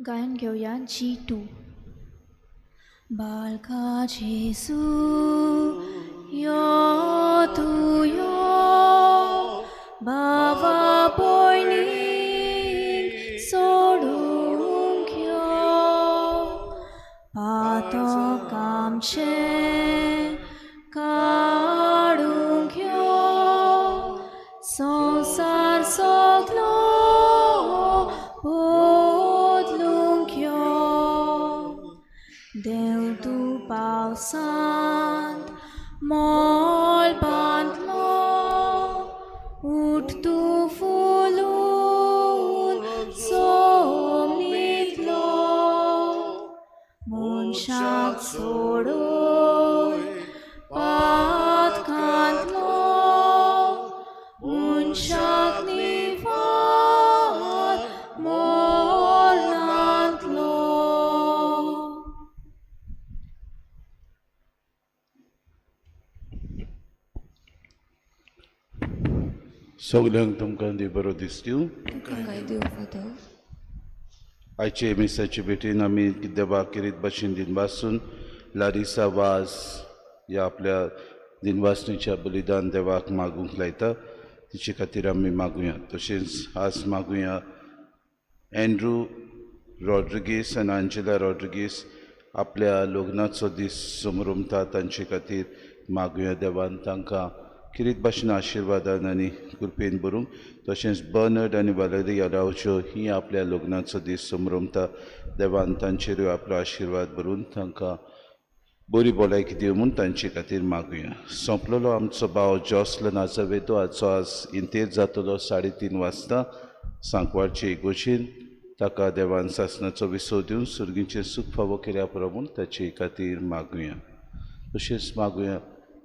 गायन घेऊया G2. बाळका जेसू यो तू यो बाबा भयणीक सोडूंक यो पातक आमचें काडूंक यो संवसार सगलो बदलूंक यो देव तूं पावसांत मोल बांदलो उठ तूं फुलून सोमितलो मनशाक सोडून पातकांतलो मनशाक निवार मोरनांतलो. सगल्यांक तुमकां देव बरो दीस दिवं. तुमकांय देव फादर. आयचे मिसाचे भेटेन आमी देवाक किरीत भाशेन दिनवासून लारिसा वाज ह्या आपल्या दिनवासणीच्या बलिदान देवाक मागूंक लायता तिचे खातीर आमी मागुया. तशेंच आज मागुया एंड्रू रॉड्रिगीस आनी आंजेला रॉड्रिगीस आपल्या लग्नाचो दीस समोरुमता तांचे खातीर मागुया देवान तांकां किरीत भाशेन आशिर्वादान आनी कृपेन भरूंक. तशेंच बर्नर्ड आनी वालेरी अरावच्यो ही आपल्या लग्नाचो दीस समोरुमता देवान तांचेरूय आपलो आशिर्वाद भरून तांकां बरी भलायकी दिवं म्हूण तांचे खातीर मागुया. सोंपलेलो आमचो भाव जॉसलन आझावेदो हाचो आज इंतेर जातलो 3:30 वाजता सांकवारचे इगोर्जेन. ताका देवान सासणाचो विसव दिवन सुर्गीचें सूख फावो केल्या पुरो म्हूण ताचे खातीर मागुया. तशेंच मागुया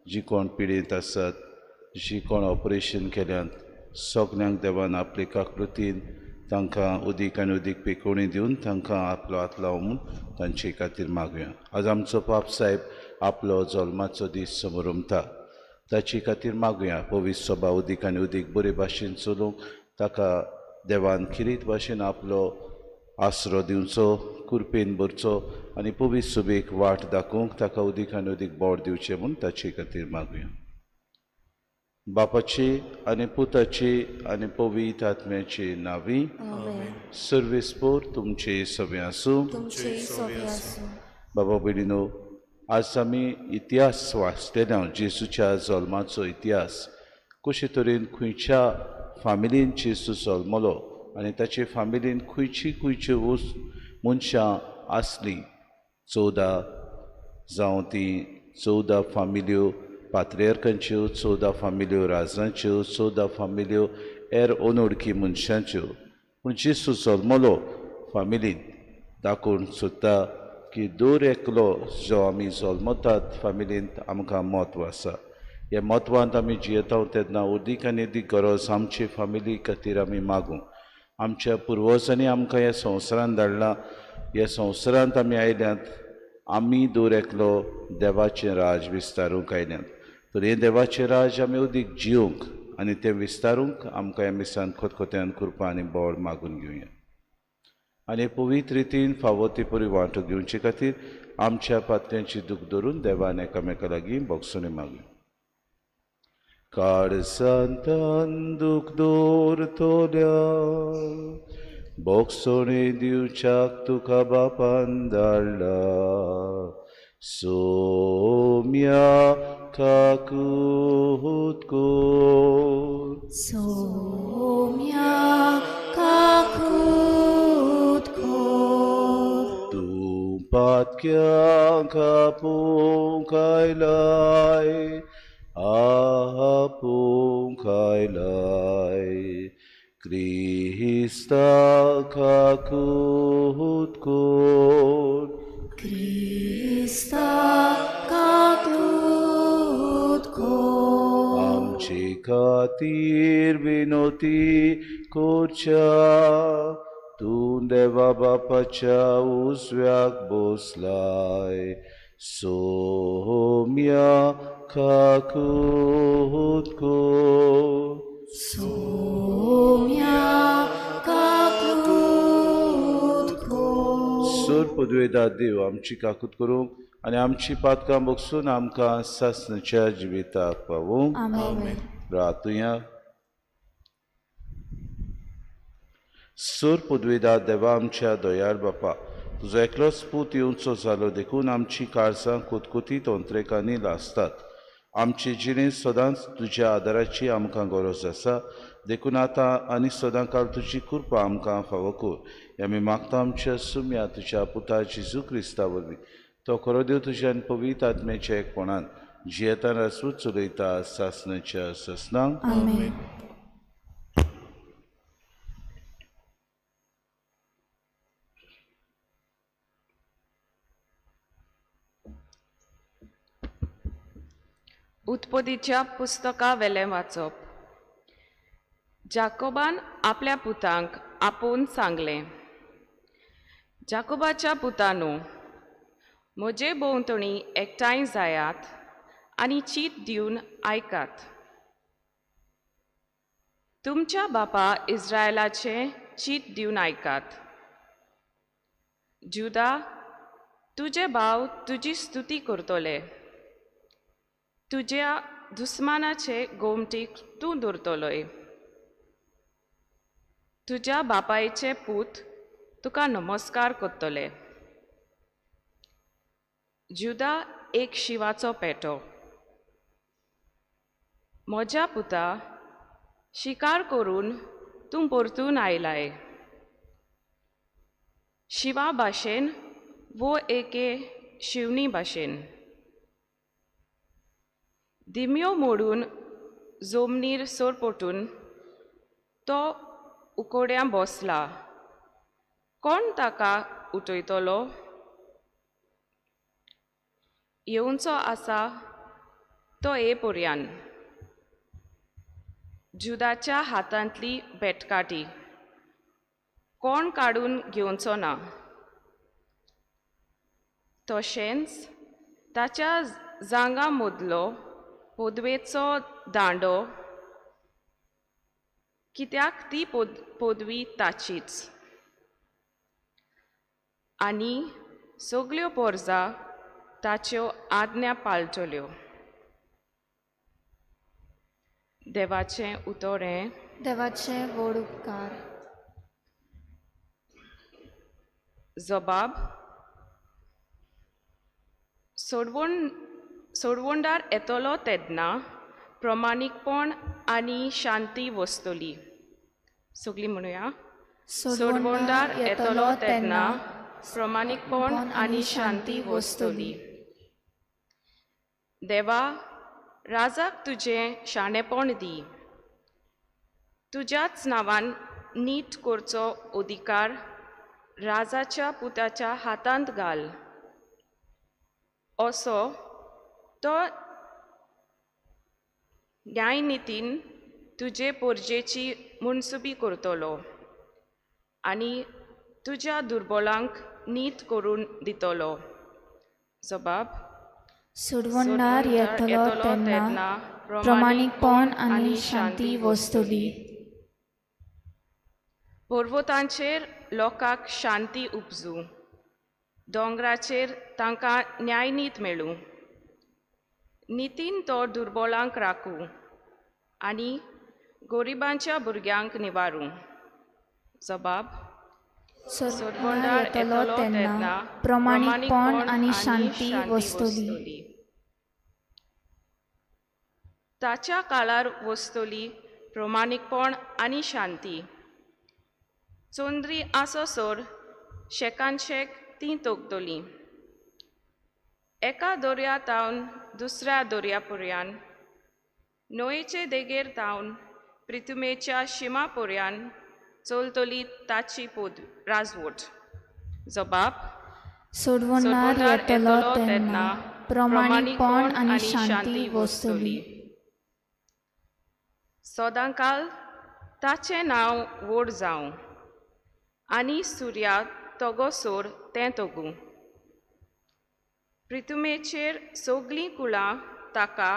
जी कोण पिडेंत आसात, जी कोण ऑपरेशन केल्यात, सगल्यांक देवान आपले काकृतीन तांकां उदीक आनी उदीक पिकोवणी दिवन तांकां आपलो हात लाव म्हूण तांचे खातीर मागुया. आज आमचो पाप साहेब आपलो जल्माचो दीस समोरुमता ताचे खातीर मागुया. पवित्र सभा उदीक आनी उदीक बरे भाशेन चलोवंक ताका देवान किरीत भाशेन आपलो आसरो दिवचो, कृपेन भरचो आनी पवित्र सभेक वाट दाखोवंक ताका उदीक आनी उदीक बोड दिवचें म्हूण ताचे खातीर मागुया. बापाचे आनी पुताचे आनी पवित्र आत्म्याचे नांवी सर्वेस्पोर तुमचे सवे आसूं. बाबा भयणीनो, आज आमी इतिहास वाचलेल्या जेसूच्या जल्माचो इतिहास कशे तरेन खंयच्या फामिलीन जेसू जल्मलो आनी ताचे फामिलीन खंयच्यो मनशां आसलीं. 14 जावं ती 14 फामिल्यो पात्रियार्कांच्यो, 14 फामिल्यो राजांच्यो, 14 फामिल्यो हेर अनवळखी मनशांच्यो. पूण जेसू जल्मलो फामिलीन दाखोवन सोदता की दर एकलो जो आमी जल्मतात फामिलींत आमकां म्हत्व आसा. ह्या म्हत्वांत आमी जियेता तेन्ना उदीक आनी उदीक गरज आमचे फामिली खातीर आमी मागूं. आमच्या पुर्वजांनी आमकां ह्या संवसारांत धाडलां. ह्या संवसारांत आमी आयल्यांत आमी दर एकलो देवाचें राज विस्तारूंक आयल्यांत. तर हें देवाचें राज आमी उदीक जियोंक आनी तें विस्तारूंक आमकां ह्या मिसान खतखत्यान कृपा आनी बोड मागून घेवया. आनी पवित्र रितीन फावो ती परी वांटो घेवचे खातीर आमच्या पात्र्यांची दूख धरून देवान एकामेका लागीं बोगसोनी मागुया. काळजांतान दूख दवरतल्या बोगसोणी दिवच्याक तुका बापान धाडला. सोम्या काकूत कोर, सोम्या काकूत कोर, तूं पातक्यांक आपूंक आयलाय, आपूंक आयलाय. क्रिस्ता काकूत कोर, क्रिस्ता काकूत कोर. आमचे खातीर विनोती करच्या तूं देवा बापाच्या उजव्याक बसलाय. सोम्या काकूत कोर, सोम्या काकूत कोर. पदवेदार देव आमची काकूत करूंक आनी आमची पातकां बगसून आमकां सासणेच्या जिविताक पावूंक आमेन. प्रार्थुया. सोर पदवेदार देवा आमच्या दयाळ बापा, तुजो एकलोच पूत येवचो जालो देखून आमची काळजां कुतकुतीत अंतरेकांनी लासतात. आमची जिणी सदांच तुज्या आदाराची आमकां गरज आसा. देखून आतां आनी सदां काळ तुजी कृपा आमकां फावो कर. आमी मागता आमच्या सुम्या तुज्या पुता जेजू क्रिस्ता वरवीं. तो खरो देव तुज्यान पवित्र आत्म्याच्या एकपणान जियेता आसूं चलयता सासणेच्या ससनांक. आमेन. उत्पत्तीच्या पुस्तका वेलें वाचप. जाकोबान आपल्या पुतांक आपोवन सांगलें, जाकोबाच्या पुतांनो, म्हजे भोंवतणी एकठांय जायात आनी चीत दिवन आयकात. तुमच्या बापा इस्रायलाचें चीत दिवन आयकात. जुदा, तुजे भाव तुजी स्तुती करतले. तुज्या दुस्मानाचे गोमटीक तूं दवरतलोय. तुज्या बापायचे पूत तुका नमस्कार करतले. जुदा एक शिवाचो पेटो. म्हज्या पुता, शिकार करून तूं परतून आयलाय. शिवा भाशेन वो एके शिवणी भाशेन. दिम्यो मोडून जमनीर सोरपटून तो उकोड्यां बसला. कोण ताका उठयतलो? येवचो आसा तो ये पर्यान. जुदाच्या हातांतली बेटकाटी कोण काडून घेवचो ना. तशेंच ताच्या जांगा मदलो पदवेचो दांडो, कित्याक ती पदवी ताचीच. आनी सगल्यो पोरजा ताच्यो आज्ञा पाळटल्यो. देवाचें उतोरें. देवाचे व्हड उपकार. जबाब. सोडवोंडार येतलो तेन्ना प्रमाणीकपण आनी शांती वस्तली. सगळीं म्हणुया. सोडवोंडार येतलो तेन्ना प्रमाणीकपण आनी शांती वस्तली. देवा, राजाक तुजें शाणेपण दी. तुज्याच नांवान नीट करचो अधिकार राजाच्या पुताच्या हातांत घाल. असो तो न्यायनितीन तुजे पोरजेची मुनसुबी करतलो आनी तुज्या दुर्बलांक नीत करून दितलो. जबाब. सोडवोंडार येतलो तेन्ना प्रमाणीकपण आनी शांती वस्तली. पर्वतांचेर लोकांक शांती उपजू. दोंगराचेर तांकां न्यायनीत मेळूं. नितीन तो दुर्बलांक राखूं आनी गरिबांच्या भुरग्यांक निवारूं. जबाब. सोडवोंडार येतलो तेन्ना प्रमाणीकपण आनी शांती वस्तली. ताच्या काळार वस्तली प्रमाणीकपण आनी शांती. चोंद्री आसोसोर शेकानशेक ती तोगतली. एका दर्या तावन दुसऱ्या दर्या पर्यान, न्हंयचे देगेर तावन पृथ्वीच्या शिमा पर्यान चलतली ताची राजवट. जबाब. सोडवोंडार येतलो तेन्ना प्रमाणीकपण आनी शांती वस्तली. सदांकाल ताचें नांव व्हड जावं आनी सुर्या तोगोसोर तें तोगूं. पृथ्वीचेर सगळीं कुळां ताका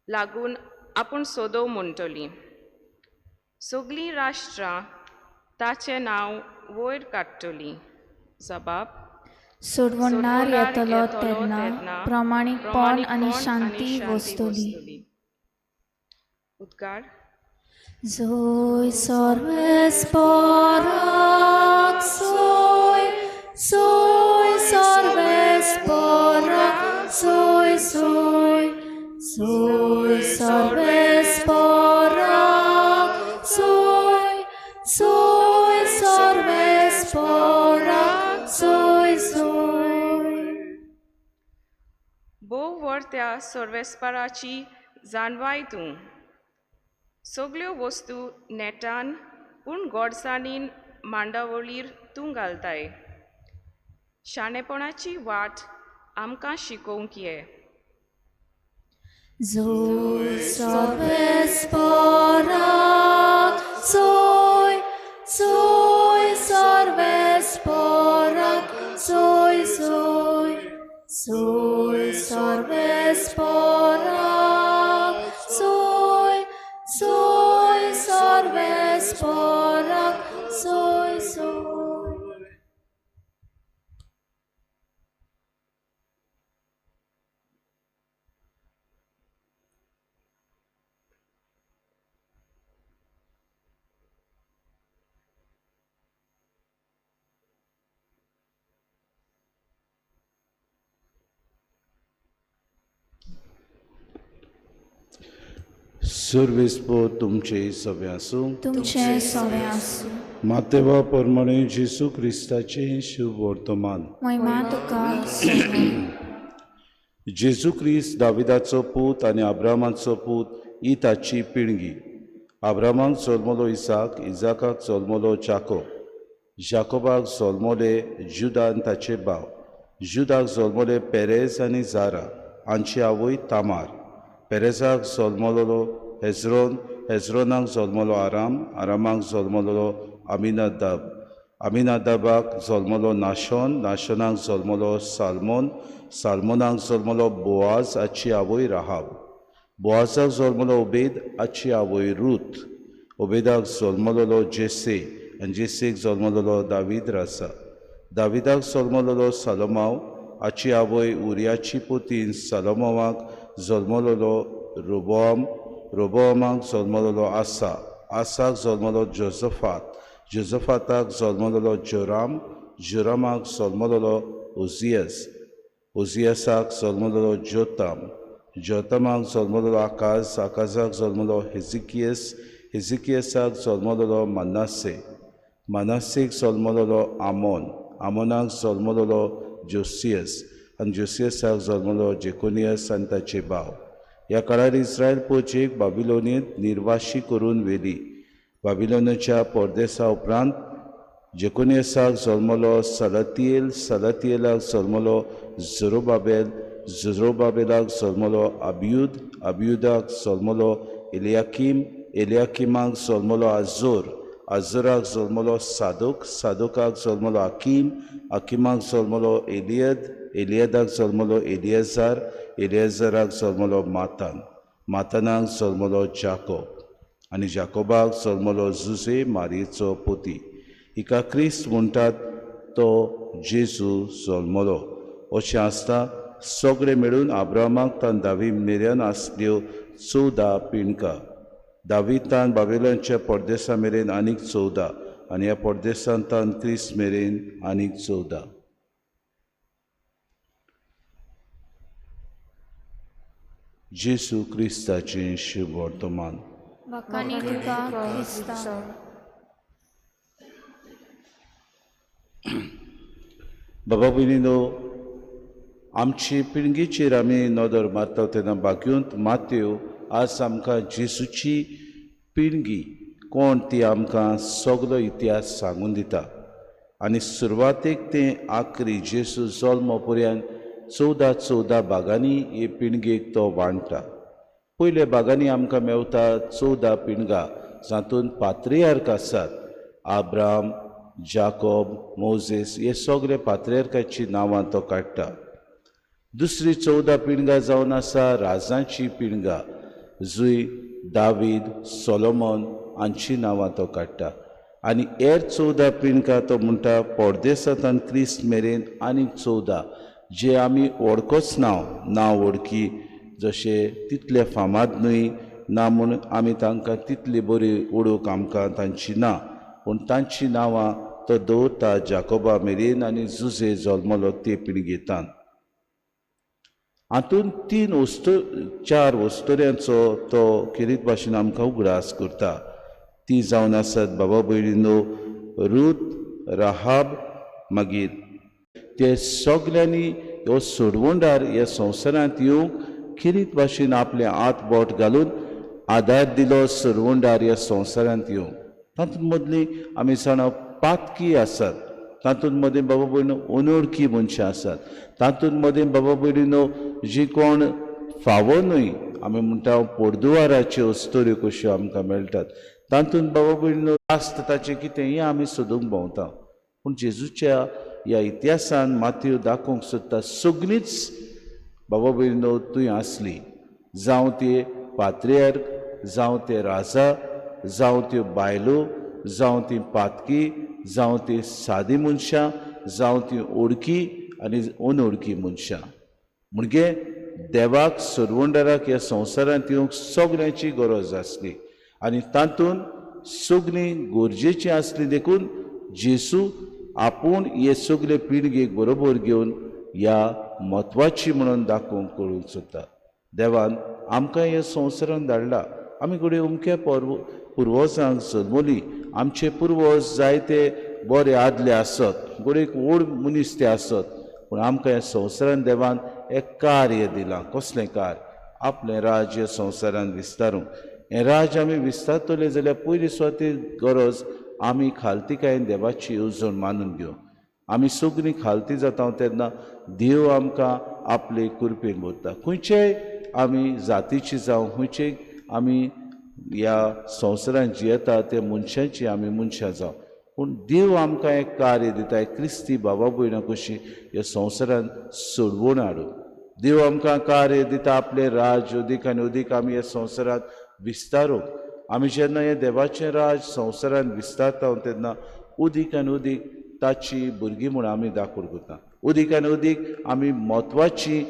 लागून आपूण सोदो म्हणटलीं. सगळीं राष्ट्रां ताचें नांव वयर काडटलीं. जबाब सोडवणार येतलो तेन्ना प्रामाणीकपण आनी शांती वस्तली. उद्गार Zoe sorbes porak, soy sorbes porak, soy sorbes porak, soy sorbes porak, soy. भोव वर त्या सोर्वेस्पराची जाणवाय तूं. सगल्यो वस्तू नेटान पूण गोडसाणीन मांडावळीर तूं घालताय. शाणेपणाची वाट आमकां शिकोवंक ये. Zoe sorbes porak, soy sorbes porak, soy sorbes porak, soy sorbes porak, soy. सर्वेस्पो तुमचे सवे आसूं. तुमचे सवे आसूं. मातेवा प्रमाणे जेसू क्रिस्ताचे शुभ वर्तमान. महिमा तुका. जेजू क्रिस्त दाविदाचो पूत आनी अब्रामाचो पूत ही ताची पिळगी. अब्रामाक जल्मलो इसाक, इजाकाक जल्मलो जाकोब, जाकोबाक जल्मले जुदा आनी ताचे भाव, जुदाक जल्मले पेरेज आनी जारा हांची आवय तामार, पेरेजाक जल्मलो हेजरोन, हेजरोनाक जल्मलो आराम, आरामाक जल्मलो अमिनादाब, अमिनादाबाक जल्मलो नाशोन, नाशोनाक जल्मलो सालमोन, सालमोनाक जल्मलो बोआज हाची आवय राहाब, बोआजाक जल्मलो ओबेद हाची आवय रूथ, ओबेदाक जल्मलो जेसे आनी जेसेक जल्मलो दावीद राजा, दाविदाक जल्मलो सलोमाव हाची आवय उरियाची पुतीन सलोमावाक जल्मलो रोबोआम, रोबोआमाक जल्मलो आसा, आसाक जल्मलो जोसफात, जोसफाताक जल्मलो जोराम, जोरामाक जल्मलो उजियस, उजियसाक जल्मलो जोताम, जोतामाक जल्मलो आकाज, आकाजाक जल्मलो हेजिकियस, हेजिकियसाक जल्मलो मनासे, मनासेक जल्मलो आमोन, आमोनाक जल्मलो जोसियस आनी जोसियसाक जल्मलो जेकोनियस आनी ताचे भाव. ह्या काळार इस्रायल पोचेक बाबिलोनीत निर्वाशी करून व्हेली. बाबिलोनाच्या परदेसा उपरांत जेकोनियसाक जल्मलो सलातियेल, सलातियेलाक जल्मलो झुरुबाबेल, झुरुबाबेलाक जल्मलो अबियूद, अबियूदाक जल्मलो एलियाकीम, एलियाकीमाक जल्मलो आजोर, आजोराक जल्मलो सादोक, सादोकाक जल्मलो आकीम, आकीमाक जल्मलो एलियद, एलियदाक जल्मलो एलियजार, एलियजाराक जल्मलो मातान, मातानाक जल्मलो जाकोब आनी जाकोबाक जल्मलो जुजे मारयेचो पोती. हिका क्रिस्त म्हणटात तो जेजू जल्मलो. अशें आसता सगळे मेळून अब्रामाक तान दावी मेरेन आसल्यो 14 पिणकां. दावीदान बाबिलोनच्या परदेसा मेरेन आनीक 14 आनी ह्या परदेसांत तान क्रिस्त मेरेन आनीक 14. जेजू क्रिस्ताचें शुभ वर्तमान. वखाणी तुका क्रिस्ता. बाबा भयणीनो, आमचे पिळगेचेर आमी नदर मारता तेन्ना बागुंत मात्यो आज आमकां जेजूची पिळगी कोण ती आमकां सगलो इतिहास सांगून दिता. आनी सुरवातेक ते आखरी जेजू जल्म पर्यंत 14 भागांनी हे पिळगेक तो वांडटा. पयल्या भागांनी आमकां मेवता 14 पिणगां जातूंत पात्रियार्क आसात. आब्राम, जाकोब, मोजेस हे सगळे पात्रियार्काची नांवां तो काडटा. दुसरी 14 पिणगां जावन आसा राजांची पिणगां, जूय दावीद, सोलोमोन हांची नांवां तो काडटा. आनी हेर 14 पिणकां तो म्हणटा पोरदेसांत क्रिस्त मेरेन आनीक 14 जे आमी वळखोच नांव वळखी जशे तितले फामाद न्हय ना म्हूण आमी तांकां तितली बरी ओळख आमकां तांची ना पूण तांची नांवां तो दवरता जाकोबा मेरेन आनी जुजे जल्मलो ते पिळगेंतान. हातूंत 4 वस्तोऱ्यांचो तो खेरीत भाशेन आमकां उगडास करता. ती जावन आसात बाबा भयणीनो रूथ, राहाब, मागीर ते सगल्यांनी ह्यो सोडवोंडार ह्या संवसारांत येवंक खेरीत भाशेन आपले हात बोट घालून आदार दिलो सोडवोंडार ह्या संवसारांत येवंक. तातूंत मदलीं आमी जाणा पातकी आसात, तातूंत मदें बाबा भयणीनो अनवळखी मनशां आसात, तातूंत मदें बाबा भयणीनो जी कोण फावो न्हय आमी म्हणटा पोरदुवाराच्यो अस्तोऱ्यो कश्यो आमकां मेळटात, तातूंत बाबा भयणीनो आस्त ताचें कितेंय आमी सोदूंक भोंवता. पूण जेजूच्या ह्या इतिहासान मातयो दाखोवंक सोदता सगळींच बाबा भयणीनो थंय आसली, जावं ती पात्रियार्क, जावं ते राजा, जावं त्यो बायलो, जावं ती पातकी, जावं ती सादी मनशां, जावं ती ओळखी आनी अनवळखी मनशां. म्हणजे देवाक सोडवोंडाराक ह्या संवसारांत येवंक सगल्यांची गरज आसली आनी तातूंत सगळीं गरजेचीं आसली देखून जेजू आपूण हे सगळे पिळगेक बरोबर घेवन ह्या म्हत्वाची म्हणून दाखोवंक कळूंक सोदता. देवान आमकां ह्या संवसारांत धाडला. आमी घडये उमक्या पुर्वजांक जल्मलीं, आमचे पुर्वज जायते बरे आदले आसत, घडये व्हड मनीस ते आसत, पूण आमकां ह्या संवसारांत देवान एक कार्य दिलां. कसलें कार्य? आपलें राज ह्या संवसारांत विस्तारूंक. हें राज आमी विस्तारतले जाल्यार पयली सुवातेर गरज आमी खालतीकायेन देवाची येवजण मानून घेवंक. आमी सगळीं खालती जाता तेन्ना देव आमकां आपले कृपेन भरता. खंयचेय आमी जातीची जावं खंयचेय आमी ह्या संवसारांत जियेता ते मनशांची आमी मनशां जावं, पूण देव आमकां एक कार्य दिता, एक क्रिस्ती बाबा भयणां कशी ह्या संवसारांत सोडवून हाडूंक. देव आमकां कार्य दिता आपले राज अदीक आनी अदीक आमी ह्या संवसारांत विस्तारूंक. आमी जेन्ना हे देवाचें राज संवसारांत विस्तारता तेन्ना अदीक आनी अदीक ताची भुरगीं म्हूण आमी दाखोवन करता. अदीक आनी अदीक आमी म्हत्वाची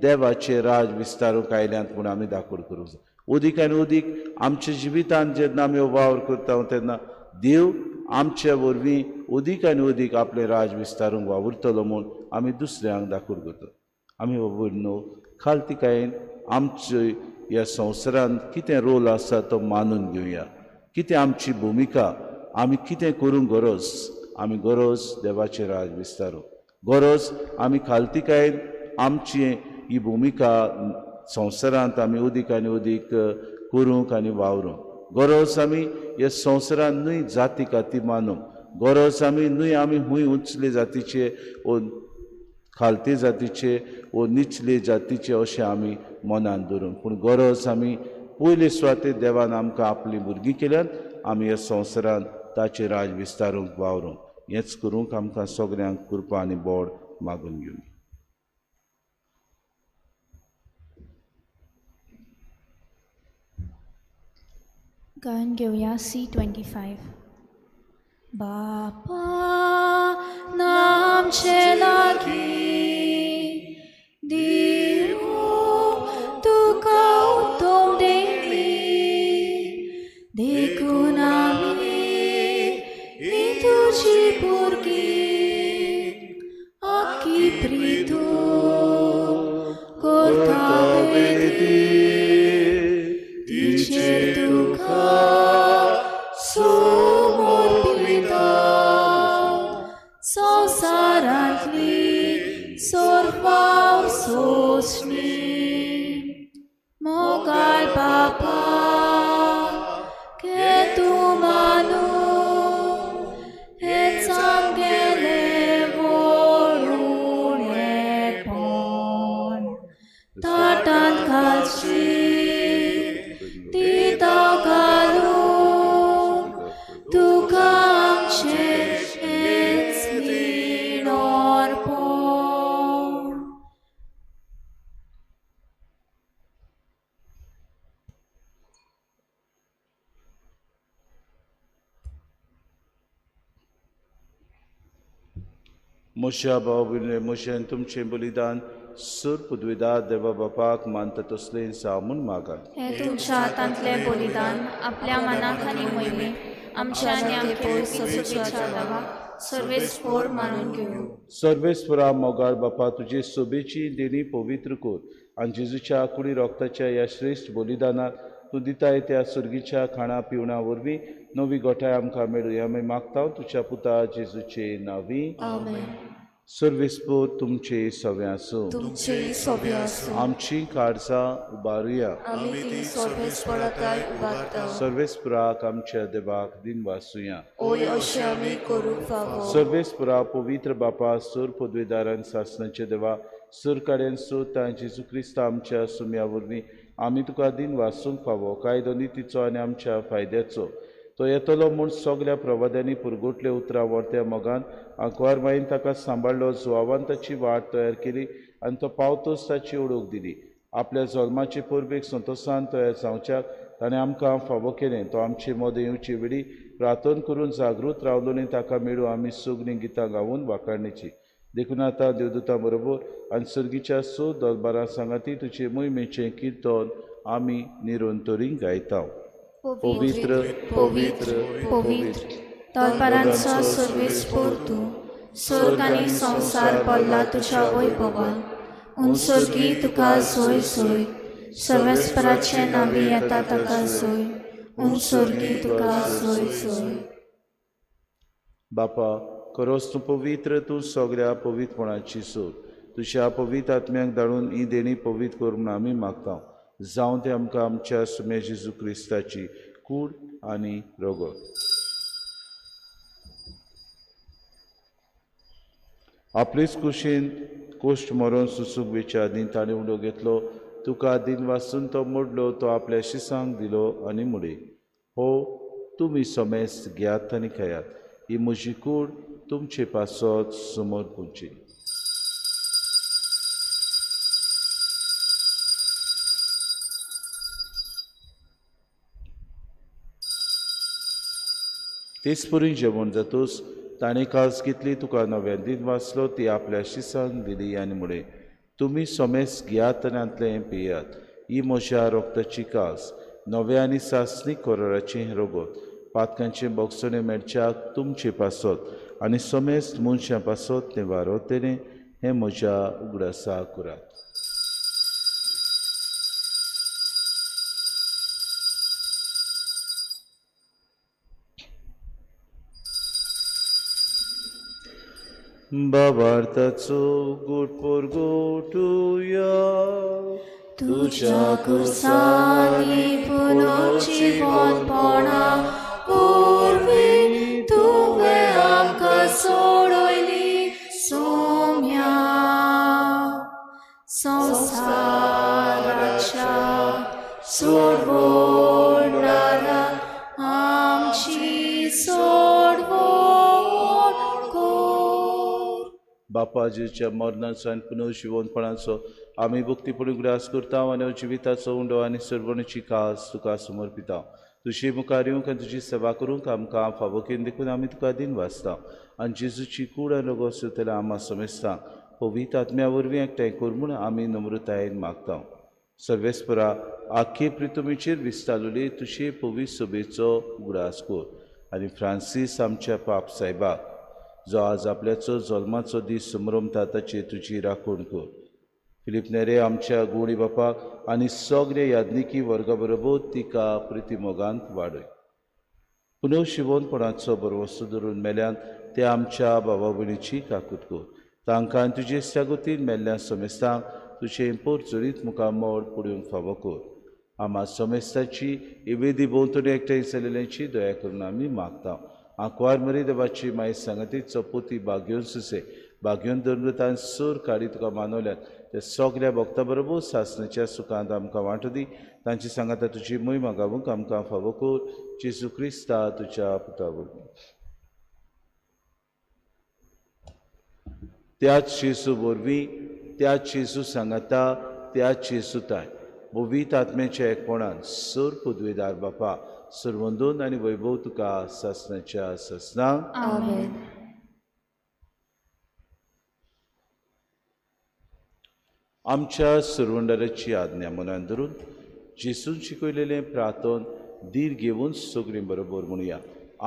देवाचें राज विस्तारूंक आयल्यांत म्हूण आमी दाखोवन करूंक जाय. अदीक आनी अदीक आमच्या जिवितांत जेन्ना आमी वावर करता तेन्ना देव आमच्या वरवीं अदीक आनी अदीक आपलें राज विस्तारूंक वावुरतलो म्हूण आमी दुसऱ्यांक दाखोवन करता. आमी बाबा न्हू खालतीकायेन आमचे ह्या संवसारांत कितें रोल आसा तो मानून घेवया. कितें आमची भुमिका, आमी कितें करूंक गरज. आमी गरज देवाचें राज विस्तारूंक. गरज आमी खालतीकायेन आमची ही भुमिका संवसारांत आमी अदीक आनी अदीक करूंक आनी वावरूंक. गरज आमी ह्या संवसारांत न्हय जाती काती मानूंक. गरज आमी न्हय आमी खूंय उंचले जातीचे वो खालती जातीचे वो निचले जातीचे अशें आमी मनान धरूंक. पूण गरज आमी पयले सुवातेर देवान आमकां आपली भुरगीं केल्यात, आमी ह्या संवसारांत ताचें राज विस्तारूंक वावरूंक. हेंच करूंक आमकां सगळ्यांक कृपा आनी बोड मागून घेवन. गायन घेवया C25. बापा नामचे लागी देवो तुका उत्तम देणी देखून आमी ही तुजी भुरगीं आख्खी प्रीतू करता वेदी तिचेर तुका समर्पिता संवसारांतली सर्वांव सोसणी मोगाल बापा के तूं मानू हे मोशा भाऊ मोशेन तुमचें बलिदान सूर पदवीदार देवा बापाक मानता तसलें सामून मागात. हे तुमच्या हातांतले बलिदान आपल्या मनाक आनी मोहिमे आमच्या न्याय सचुच्या देवा सर्वेस्पोर मानून घेऊ. सर्वेस्परा मोगाळ बापा तुझे सोबेची देणी पवित्र कोर आनी जेजूच्या कुडी रोगताच्या ह्या श्रेश्ठ बलिदानाक तूं दिताय त्या सुर्गीच्या खाणा पिवणा वरवीं नवी गोठाय आमकां मेळूं आमी मागता तुज्या पुता जेजूचे नांवी. आमेन. सर्वेस्पोर तुमचे सवे आसूं. तुमचे सोबे आसूं. आमची काळजां उबारुया. आमी ती सर्वेस्पराताय उबारता. सर्वेस्पराक आमच्या देवाक दिन वासुया. ओय अशें आमी करूंक फावो. सर्वेस्परा पवित्र बापा सूर पदवीदारान सासणाचे देवा सूर काड्यान सूर जेजू क्रिस्त आमच्या सुम्या वरवीं आमी तुका दिन वासूंक फावो कायदो नितीचो आनी आमच्या फायद्याचो. तो येतलो म्हूण सगल्या प्रवाद्यांनी पुरगुटले उतरां वर्त्या मोगान आंकवार माईन ताका सांबाळलो जुवावान ताची वाट तयार केली आनी तो पावतोच ताची ओळख दिली. आपल्या जल्माचे परबेक संतोशान तयार जावच्याक ताणें आमकां फावो केलें. तो आमची मोद येवची वेळी प्रार्थना करून जागृत रावलो आनी ताका मेळूं आमी सगळीं गितां गावून वाखाणणेची. देखून आतां देवदूतां बरोबर आनी सर्गीच्या सो दरबारां सांगाती तुजे मोहिमेचें किर्तन आमी निरंतरीं गायता. पवित्र पवित्र पवित्र दरबारांचो सर्वेस्पोर तूं स्वर्ग आनी संवसार पडला तुज्या वैभवान. उंचसर्गी तुका सोय सोय सर्वेस्पराचे नांवी येता ताका सोय. उंचसर्गी तुका सोय सोय. बापा खरोच तूं पवित्र तूं सगळ्या पवित्रपणाची सोद तुज्या पवित्र आत्म्याक धाडून ही देणी पवित्र कर म्हूण आमी मागता. जावं ते आमकां आमच्या सुमे जेजू क्रिस्ताची कूड आनी रगत. आपलेच कुशीन कोश्ट मरोन सुसूक वेच्या आदीं ताणें उडो घेतलो. तुका दिन वाचून तो मोडलो तो आपल्या शिसांक दिलो आनी मुडे. हो तुमी समेस्त घेयात आनी खायात. ही म्हजी कूड तुमचे पासत समोर पुंची. तेच परी जेवण जातूच ताणें कास घेतली तुका नव्यान दिन वाचलो ती आपल्या शिसांक दिली आनी मुळे तुमी समेस्त घेयात आनी आंतलें पियात. ही म्हज्या रोगताची कास नव्या आनी सासणीक कोराराचें रगत पातकांचें बोगसणें मेळच्याक तुमचे पासत आनी समेस्त मनशां पासत निवारो तेणें हें म्हज्या उगडासा करात. बाबार्थाचो गोटपोर गोटुया तुझ्या कुसानी पुनोची बोनपणा कोरवी तुवें आमकां सोडयली सोम्या. संवसाराच्या सोडवणारा आमची सोडवण कोर. बापाजीच्या मरणाचो आनी पुनर्जिवनपणाचो आमी भक्तीपणी उगडास करता आनी जिविताचो उंडो आनी सर्वणीची कास तुका समर्पिता. तुजी मुखार येवंक आनी तुजी सेवा करूंक आमकां फावो केन देखून आमी तुका दिन वाचता आनी जेजूची कूड आनी रगत सुतला आम्हा समेस्ता पवित्र आत्म्या वरवीं एकठांय कर म्हूण आमी नम्रतायेन मागता. सर्वेस्परा आख्खे प्रितुमेचेर विस्तारलेली तुजे पवित्र सभेचो उगडास कर आनी फ्रांसीस आमच्या पाप सायबाक जो आज आपल्याचो जल्माचो दीस संभ्रमता ताचेर तुजी राखण कर. फिलीप नेरे आमच्या गुणी बापाक आनी सगळे याज्ञिकी वर्गा बरोबर तिका प्रितीमोगांत वाडय. पुनर्शिवनपणाचो बरो धरून मेल्यान ते आमच्या भावा भयणीची काकूट कर. तांकां तुजे इश्टागतीन मेल्ल्या समेस्तांक तुजें परचुरीत मुखामोड पडूंक फावो कर. आम्हा समेस्ताची इवेदी भोंवतणी एकठांय जालेल्यांची दया करून आमी मागता. आंकवार मरी देवाची माय सांगतीचो पोती बागेवन सुसे बागेवन धर्मतान सूर काडी तुका मानवल्यात ते सगळ्या भक्तां बरोबर सासणेच्या सुखांत आमकां वांटो दी. तांची सांगाता तुजी मोहीम गावूंक आमकां फावो कर. जेजू क्रिस्ता तुज्या पुता वरवीं. त्याच जेजू वरवीं त्याच जेजू सांगाता त्याच जेजूताय पवित्र आत्म्याच्या एकपणान सूर पदवीदार बापा सर्वंदोन आनी वैभव तुका सासणाच्या सासणांक आमेन. आमच्या सुरवंडराची आज्ञा मनान धरून जेसून शिकयलेलें प्रार्थन धीर घेवन सगळीं बरोबर म्हणुया.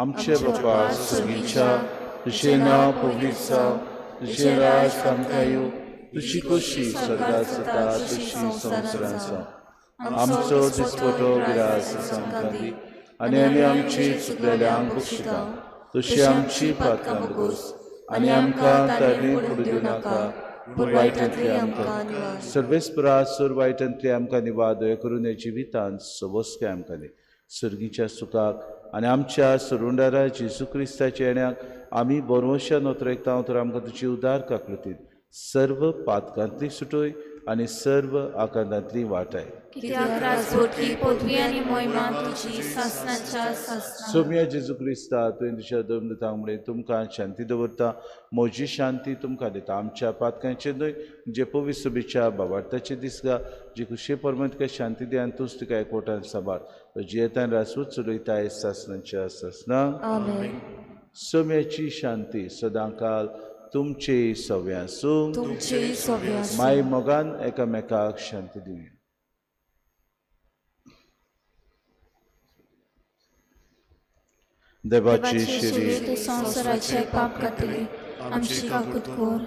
आमचे बापा सगळींच्या तुझें नांव पवित्र जावं, तुझें राज आमकां येवं, तुजी कशी स्वर्गांत जाता तशी संवसारांत जावं. आमचो दिसपटो गिरास आमकां दी आनी आमी आमची चुकलेल्यांक बक्षिता, तशी आमची पातकां बगोस आनी आमकां तारणेंत पडूं दिवं नाका, पूण वायटांतली आमकां निवार. सर्वेस्परा सुर वायटांतली आमकां निवार दया करून हे जिवितांत सबोसके आमकां दी. सर्गीच्या सुखाक आनी आमच्या सुरवंडारा जेजू क्रिस्ताच्या येण्याक आमी बरोवशा नोतरेकता तर आमकां तुजी उदार काकलुतीन सर्व पातकांतली सुटोय आनी सर्व आकांतांतली वाटाय. कित्याक राजवटी पदवी आनी मोहिमा तुजी सासणाच्या सासणां. सोम्या जेजू क्रिस्ता तुवें तुज्या धर्मदूतांक म्हणलें तुमकां शांती दवरता, म्हजी शांती तुमकां दिता. आमच्या पातकांचे न्हय जे पवित्र सभेच्या बाबार्थाचे दिसगा जे खुशे परमें तुका शांती दी आनी तूंच तुका एकवटान सांबाळ. जियेतान राजवट चलयताय सासणाच्या सासणां. आमेन. सोम्याची शांती सदांकाल तुमचे सव्या आसूं. तुमचे सव्या आसूं. माय मोगान एकामेकाक शांती दिवया. देवाची शिरी तूं संवसाराचे पाप काडटली, आमची काकूट कोर.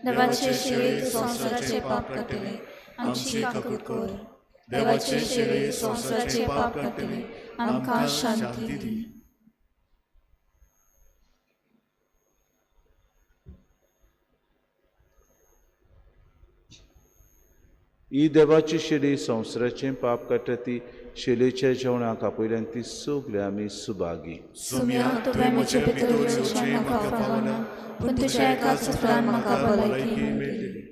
देवाचे शिरी तूं संवसाराचे पाप काडटली, आमची काकूट कोर. देवाचे शिरी तूं संवसाराचे पाप काडटली, आमकां शांती दी. ही देवाची शिडी संवसाराचें पाप काडटा ती शेलेच्या जेवणाक आपयल्यान ती सगळे आमी सुभागी. सुम्या तुवें म्हजे भितर येवचें म्हाका फावना, पूण तुज्या एकाच उतरान म्हाका भलायकी मेळटली.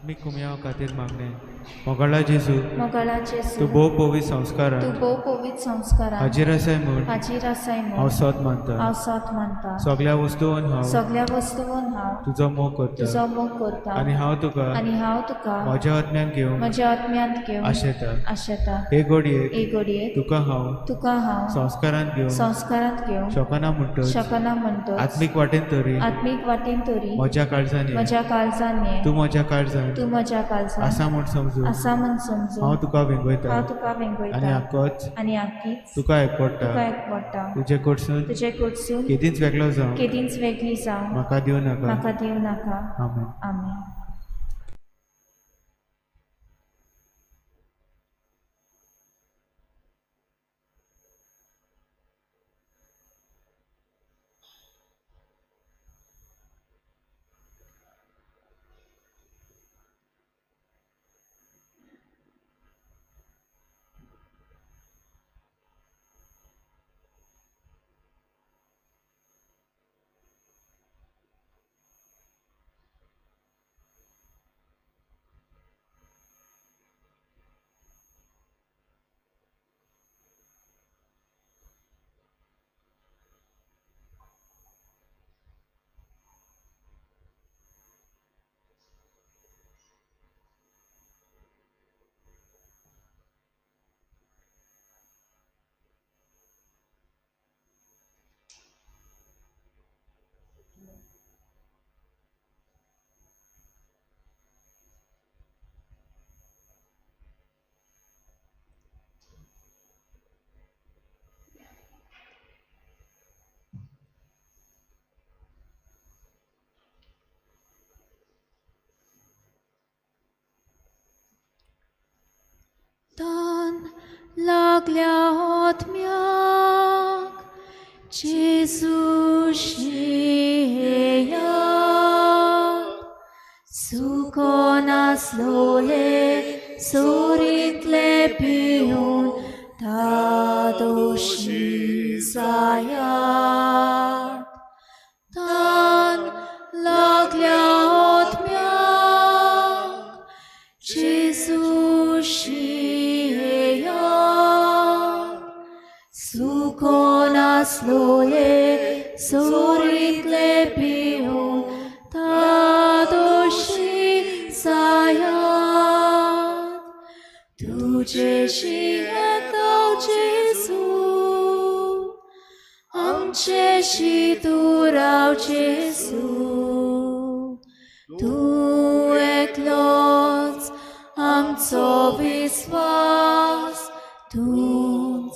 आमी कुम्या खातीर मागणे. मोगाळा जेजू, मोगाळा जेजू, तूं भोव पवित्र संस्कारान तूं भोव पवित्र संस्कारान हाजीर आसाय म्हूण हाजीर आसाय हांव म्हूण सोत मानता. हांव साथ मानता. सगळ्या वस्तूंन हांव सगळ्या वस्तूंन हांव तुजो मोग करता तुजो मोग करता आनी हांव तुका आनी हांव तुका म्हज्या आत्म्यान घेवन म्हज्या आत्म्यांत घेवन आशेता. आशेता. हे घडयेक एक घडयेक तुका हांव संस्कारांत घेवन शकना म्हणटच शकना म्हणटच आत्मीक वाटेन तरी आत्मीक वाटेन तरी म्हज्या काळजांनी म्हज्या काळजांनी तूं म्हज्या काळजांत तूं म्हज्या काळजांत आसा म्हूण समजून आसा म्हूण समजून हांव तुका वेंगयता हांव तुका आनी वेंगयता आक्कोच आनी आख्खीच तुका एकवडटा. तुका एकवडटा. तुजे कडसून तुजे कडसून केदींच वेगळो जावं केदींच वेगळी जावं म्हाका दिवं नाका. म्हाका दिवं नाका. आमेन. आमेन. तान लागल्या आत्म्याक जेजूशी येयात. सुकोन आसलोले सोरींतले पिऊन तादोशी जायात. तान लागल्या आत्म्याक जेजूशी सुकोन आसलोले सोरींतले पिऊन तादोशी जायात. तुजेशी येता शितुराव जेसू तूं एकलोच आमचो विस्वास तूंच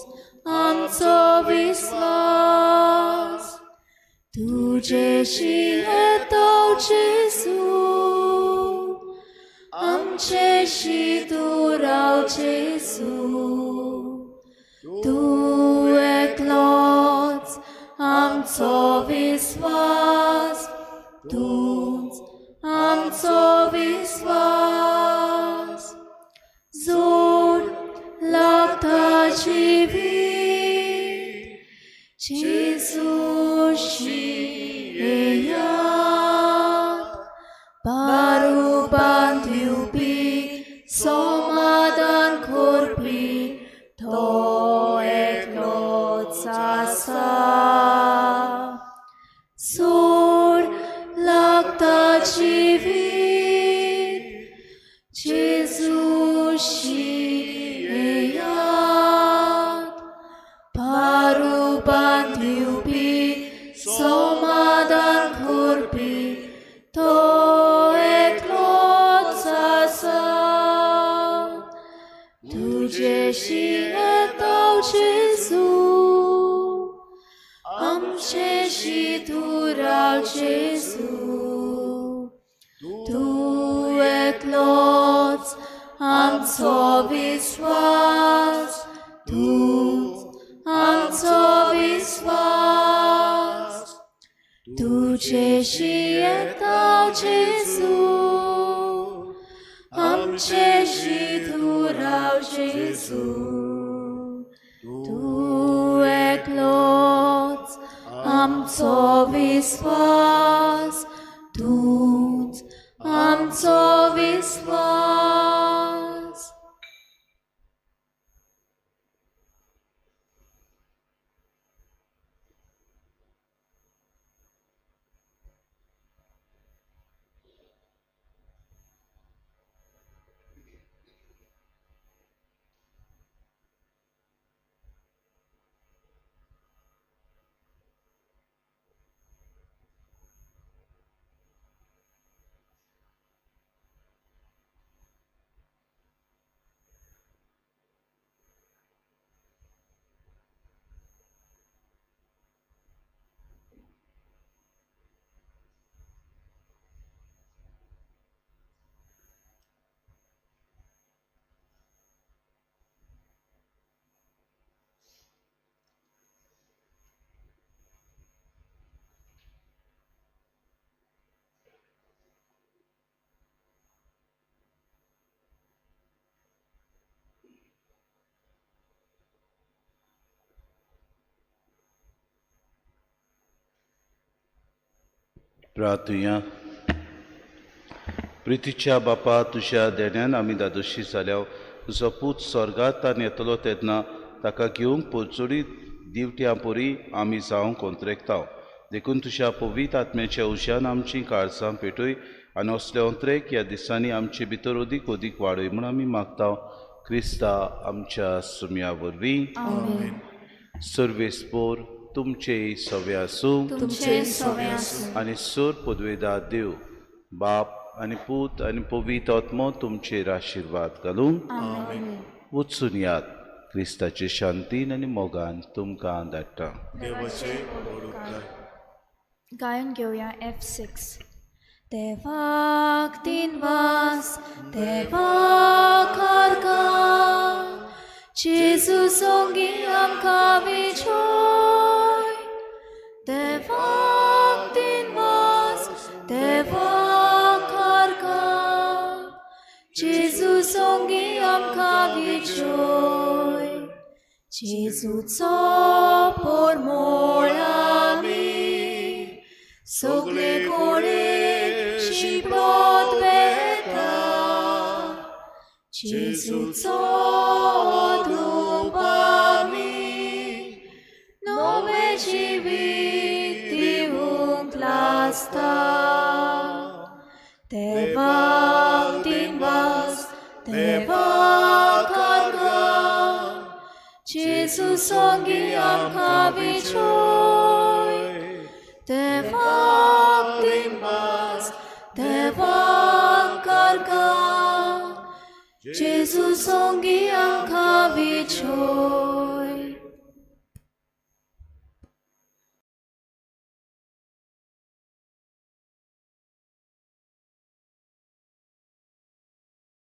आमचो विस्वास तुजेशी येतो जेसू आमचे शितुराव जेसू तूं एकलोच आमचो विस्वास तूंच आमचो विस्वास जोड लागता जिवीत जेजूशी येयात बारुबान दिवपी समाधान करपी तो एकलोच आसा सोड लागता जिवीत जेजूशी येयात बारुबान दिवपी समाधान करपी तो एकलोच आसा तुजेशी येतो जेजू आमचे शितुराव जेसू तूं एकलोच आमचो विस्वास तूंच आमचो विस्वास तुजेशी येता जेसू आमचे शितुराव जेसू तूं एकलोच आमचो विस्वास तूंच आमचो विस्वास प्रार्थुया. प्रितीच्या बापा तुज्या देण्यान आमी दादोशी जाल्या तुजो पूत स्वर्गांतान येतलो तेन्ना ताका घेवंक पोरचोडी दिवट्यां पोरी आमी जावंक अंतरेकताव देखून तुज्या पवित्र आत्म्याच्या उज्यान आमची काळजां पेटय आनी असले अंतरेक ह्या दिसांनी आमचे भितर अदीक अदीक वाडय म्हूण आमी मागताव क्रिस्ता आमच्या सुम्या वरवीं सर्वेस्पोर तुमचे सवे आसूं आनी सोर पदवेदार देव बाप आनी पूत आनी पवित्र आत्मो तुमचेर आशिर्वाद घालूं वचून यात क्रिस्ताचे शांतीन आनी मोगान तुमकां धाडटा. गायन घेवया F6 देवाक दिनवास देवाक आर्गां जेजू सोंगी आमकां विजय देवाक दिनवास देवाक आर्गां जेजू सोंगी आमकां विजय जेजूचो परमोळ आमी सगळे कोणे शिपत वेता जेजूचो धूप आमी नवे जिवीत दिवंक लासता देवाक दिनवास देवाक आर्गां जेजू सोंगी आमकां विजय devakarka, Jesus ongi angka vichor.